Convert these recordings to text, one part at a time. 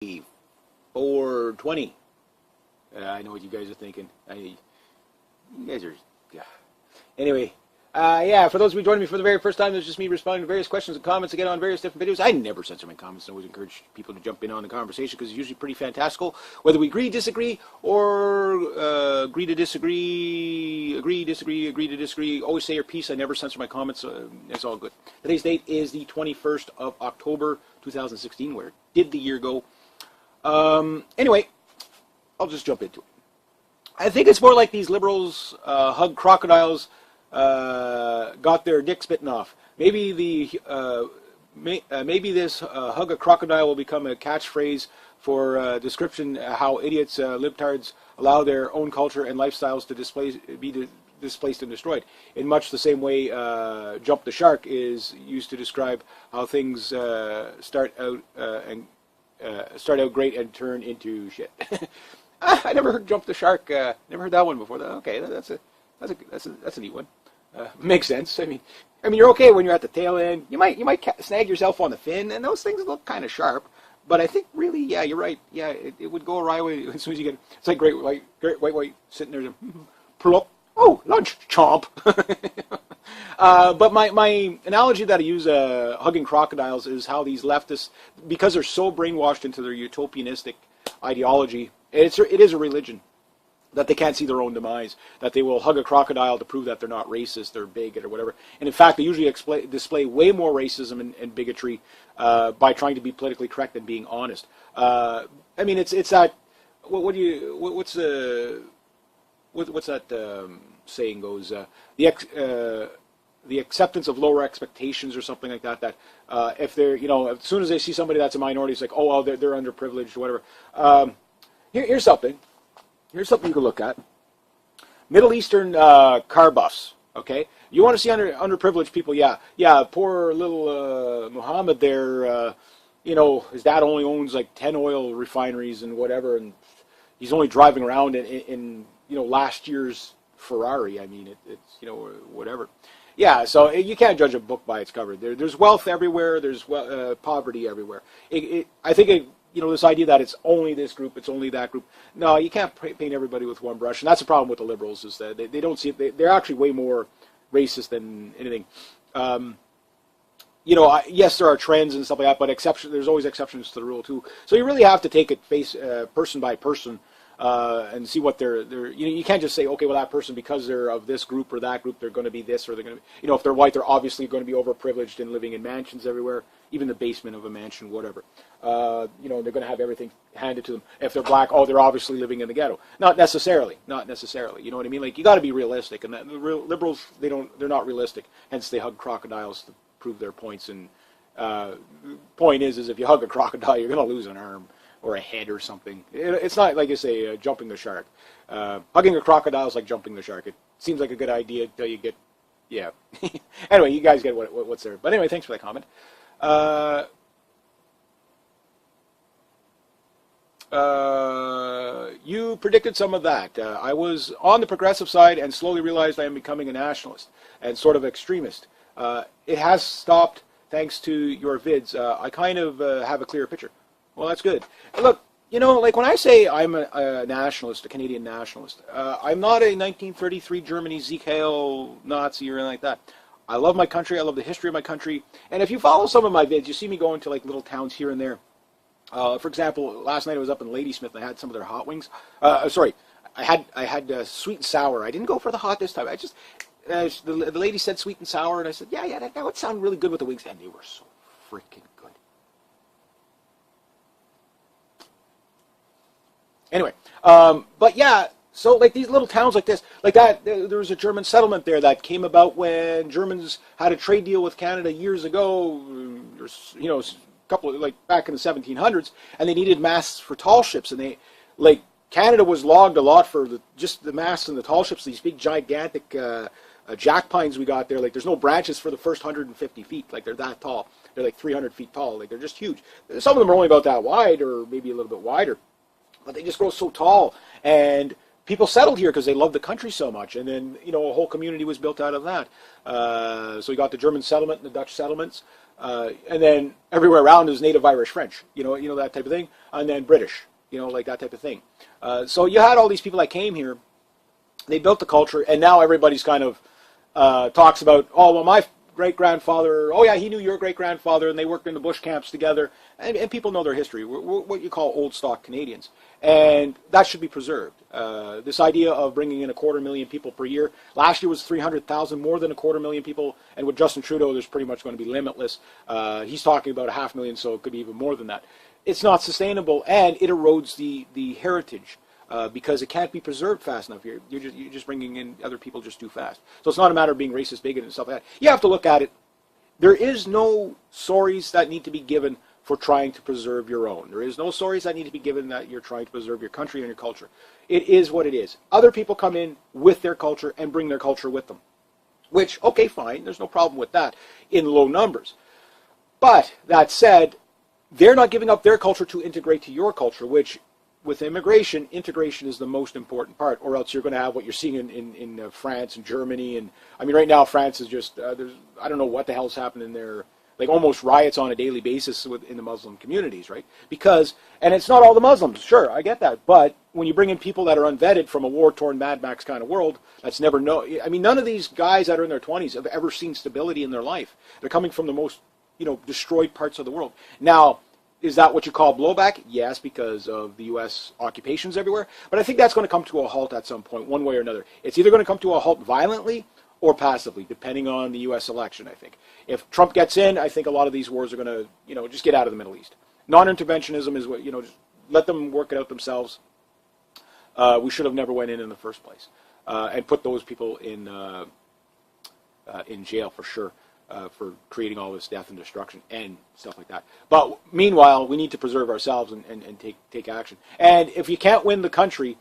420. I know what you guys are thinking. You guys are... Yeah. Anyway, yeah, for those of you joining me for the very first time, it's just me responding to various questions and comments again on various different videos. I never censor my comments. I always encourage people to jump in on the conversation because it's usually pretty fantastical. Whether we agree, disagree, or agree to disagree, agree to disagree, always say your piece. I never censor my comments. It's all good. Today's date is the 21st of October, 2016. Where did the year go? Anyway, I'll just jump into it. I think it's more like these liberals hug crocodiles, got their dicks bitten off. Maybe maybe this hug a crocodile will become a catchphrase for description how idiots, libtards, allow their own culture and lifestyles to be displaced and destroyed. In much the same way, jump the shark is used to describe how things start out great and turn into shit. I never heard jump the shark. Never heard that one before. Okay, that's a neat one. Makes sense. I mean, you're okay when you're at the tail end. You might snag yourself on the fin, and those things look kind of sharp. But I think really, yeah, you're right. Yeah, it would go awry as soon as you get. It's like great white sitting there, pull up. Oh, lunch, chomp. But my analogy that I use hugging crocodiles is how these leftists, because they're so brainwashed into their utopianistic ideology, it is a religion, that they can't see their own demise, that they will hug a crocodile to prove that they're not racist or bigot or whatever. And in fact, they usually display way more racism and bigotry by trying to be politically correct than being honest. I mean, it's that, what's that saying goes, the acceptance of lower expectations or something like that, that if they're, as soon as they see somebody that's a minority, it's like, oh, well, they're underprivileged or whatever. Here's something you can look at. Middle Eastern car buffs, okay? You want to see underprivileged people, yeah, poor little Muhammad there, his dad only owns like 10 oil refineries and whatever, and he's only driving around in last year's Ferrari. I mean, it's whatever. Yeah, so you can't judge a book by its cover. There's wealth everywhere. There's poverty everywhere. I think this idea that it's only this group, it's only that group. No, you can't paint everybody with one brush, and that's the problem with the liberals, is that they don't see it. They're actually way more racist than anything. Yes, there are trends and stuff like that, but there's always exceptions to the rule too. So you really have to take it person by person. And see what they're you can't just say, okay, well, that person, because they're of this group or that group, they're going to be this, or they're going to be, if they're white, they're obviously going to be overprivileged and living in mansions everywhere, even the basement of a mansion, whatever. They're going to have everything handed to them. If they're black, oh, they're obviously living in the ghetto. Not necessarily. You know what I mean? Like, you got to be realistic, and the liberals, they're not realistic. Hence, they hug crocodiles to prove their points. And point is if you hug a crocodile, you're going to lose an arm or a head or something. It's not like you say jumping the shark. Hugging a crocodile is like jumping the shark. It seems like a good idea until you get, yeah. Anyway, you guys get what's there. But anyway, thanks for that comment. You predicted some of that. I was on the progressive side and slowly realized I am becoming a nationalist and sort of extremist. It has stopped thanks to your vids. I kind of have a clearer picture. Well, that's good. Look, like when I say I'm a nationalist, a Canadian nationalist, I'm not a 1933 Germany Sieg Heil Nazi or anything like that. I love my country. I love the history of my country. And if you follow some of my vids, you see me going to like little towns here and there. For example, last night I was up in Ladysmith and I had some of their hot wings. Sorry, I had sweet and sour. I didn't go for the hot this time. I just the lady said sweet and sour, and I said, yeah, that would sound really good with the wings, and they were so freaking good. Anyway, but yeah, so like these little towns like this, like that, there was a German settlement there that came about when Germans had a trade deal with Canada years ago, a couple of, like back in the 1700s, and they needed masts for tall ships, and Canada was logged a lot for just the masts and the tall ships, these big gigantic jack pines we got there. Like, there's no branches for the first 150 feet, like they're that tall. They're like 300 feet tall, like they're just huge. Some of them are only about that wide, or maybe a little bit wider. But they just grow so tall, and people settled here because they loved the country so much, and then a whole community was built out of that. So you got the German settlement and the Dutch settlements. And then everywhere around is native Irish French, that type of thing, and then British, like that type of thing. So you had all these people that came here, they built the culture, and now everybody's kind of talks about, oh, well, my great-grandfather, oh yeah, he knew your great-grandfather, and they worked in the bush camps together, and people know their history. We're what you call old stock Canadians, and that should be preserved. This idea of bringing in 250,000 people per year, last year was 300,000, more than 250,000 people, and with Justin Trudeau, there's pretty much going to be limitless. He's talking about 500,000, so it could be even more than that. It's not sustainable, and it erodes the heritage. Because it can't be preserved fast enough. You're just bringing in other people just too fast. So it's not a matter of being racist, bigoted, and stuff like that. You have to look at it. There is no sorries that need to be given for trying to preserve your own. There is no sorries that need to be given that you're trying to preserve your country and your culture. It is what it is. Other people come in with their culture and bring their culture with them. Which, okay, fine. There's no problem with that in low numbers. But that said, they're not giving up their culture to integrate to your culture, which with immigration, integration is the most important part, or else you're going to have what you're seeing in France and Germany. And I mean, right now, France is just, there's, I don't know what the hell's happening there, like almost riots on a daily basis in the Muslim communities, right? Because, and it's not all the Muslims, sure, I get that, but when you bring in people that are unvetted from a war-torn Mad Max kind of world, that's never I mean, none of these guys that are in their 20s have ever seen stability in their life. They're coming from the most, destroyed parts of the world. Now, is that what you call blowback? Yes, because of the U.S. occupations everywhere. But I think that's going to come to a halt at some point, one way or another. It's either going to come to a halt violently or passively, depending on the U.S. election, I think. If Trump gets in, I think a lot of these wars are going to, just get out of the Middle East. Non-interventionism is what, just let them work it out themselves. We should have never went in the first place. And put those people in jail for sure. For creating all this death and destruction and stuff like that. But meanwhile, we need to preserve ourselves and take action. And if you can't win the country,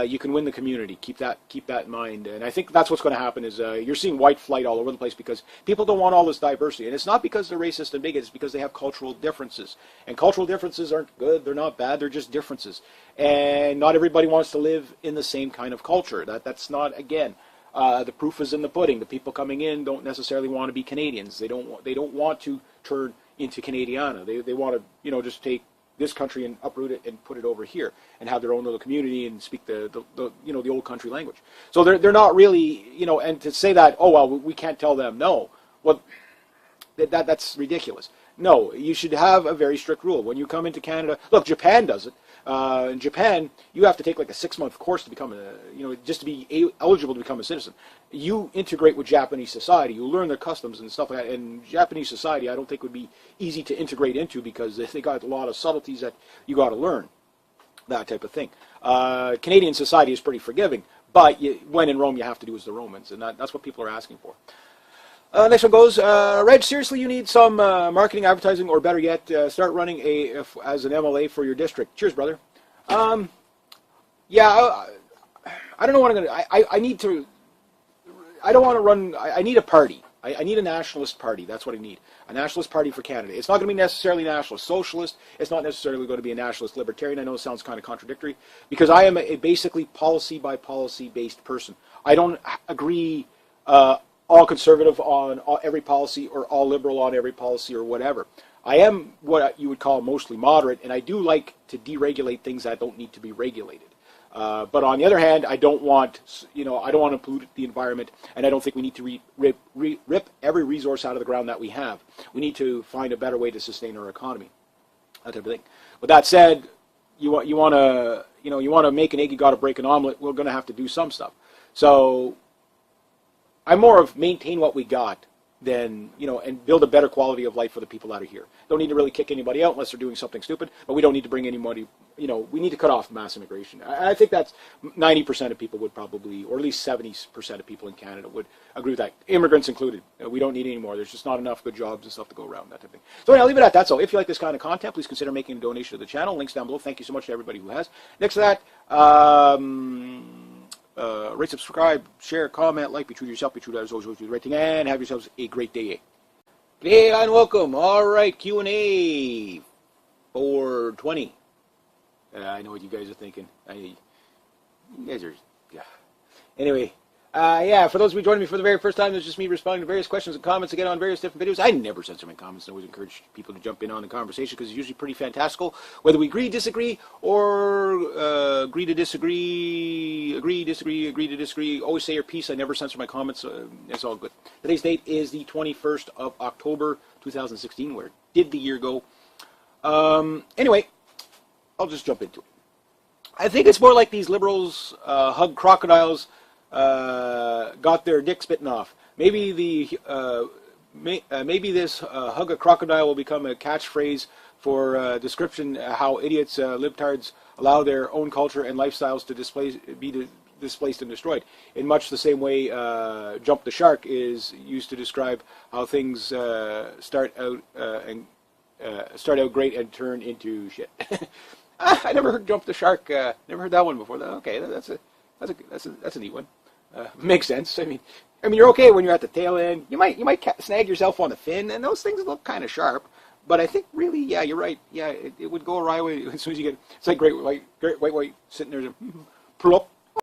you can win the community. Keep that in mind. And I think that's what's going to happen is you're seeing white flight all over the place because people don't want all this diversity. And it's not because they're racist and bigoted. It's because they have cultural differences. And cultural differences aren't good. They're not bad. They're just differences. And not everybody wants to live in the same kind of culture. That's not, again... the proof is in the pudding. The people coming in don't necessarily want to be Canadians. They don't want to turn into Canadiana. They want to just take this country and uproot it and put it over here and have their own little community and speak the old country language. So they're not really and to say that, oh well, we can't tell them no. Well, that's ridiculous. No, you should have a very strict rule. When you come into Canada, look, Japan does it. In Japan, you have to take like a 6-month course to become just to be eligible to become a citizen. You integrate with Japanese society. You learn their customs and stuff like that. And Japanese society, I don't think would be easy to integrate into because they got a lot of subtleties that you got to learn, that type of thing. Canadian society is pretty forgiving, but when in Rome, you have to do as the Romans, and that's what people are asking for. Next one goes, Reg, seriously, you need some marketing, advertising, or better yet, start running as an MLA for your district. Cheers, brother. Yeah, I don't know what I'm going to, I need to, I don't want to run, I need a party. I need a nationalist party. That's what I need. A nationalist party for Canada. It's not going to be necessarily nationalist socialist. It's not necessarily going to be a nationalist libertarian. I know it sounds kind of contradictory because I am a basically policy by policy based person. I don't agree all conservative on every policy or all liberal on every policy or whatever. I am what you would call mostly moderate, and I do like to deregulate things that don't need to be regulated. But on the other hand, I don't want to pollute the environment, and I don't think we need to rip every resource out of the ground that we have. We need to find a better way to sustain our economy, that type of thing. But that said, you want to make an egg, you got to break an omelet. We're going to have to do some stuff. So I'm more of maintain what we got than, and build a better quality of life for the people that are here. Don't need to really kick anybody out unless they're doing something stupid, but we don't need to bring anybody, we need to cut off mass immigration. I think that's 90% of people would probably, or at least 70% of people in Canada would agree with that, immigrants included. We don't need any more. There's just not enough good jobs and stuff to go around, that type of thing. So I'll leave it at that. So if you like this kind of content, please consider making a donation to the channel. Links down below. Thank you so much to everybody who has. Next to that, rate, subscribe, share, comment, like, be true to yourself, be true to others, always do the right thing, and have yourselves a great day. Hey, and welcome. All right, Q&A 420. I know what you guys are thinking. You guys are, yeah. Anyway, Yeah, for those of you joining me for the very first time, it's just me responding to various questions and comments again on various different videos. I never censor my comments. I always encourage people to jump in on the conversation because it's usually pretty fantastical. Whether we agree, disagree, or agree to disagree, agree, disagree, agree to disagree, always say your piece. I never censor my comments. It's all good. Today's date is the 21st of October, 2016. Where did the year go? Anyway, I'll just jump into it. I think it's more like these liberals hug crocodiles. Got their dick bitten off. Maybe maybe this hug a crocodile will become a catchphrase for description how idiots, libtards allow their own culture and lifestyles to be displaced and destroyed. In much the same way, jump the shark is used to describe how things start out great and turn into shit. I never heard jump the shark. Never heard that one before. Okay, that's a neat one. Makes sense. I mean, you're okay when you're at the tail end. You might snag yourself on the fin, and those things look kind of sharp. But I think really, yeah, you're right. Yeah, it would go awry as soon as you get. It's like great white sitting there, plop,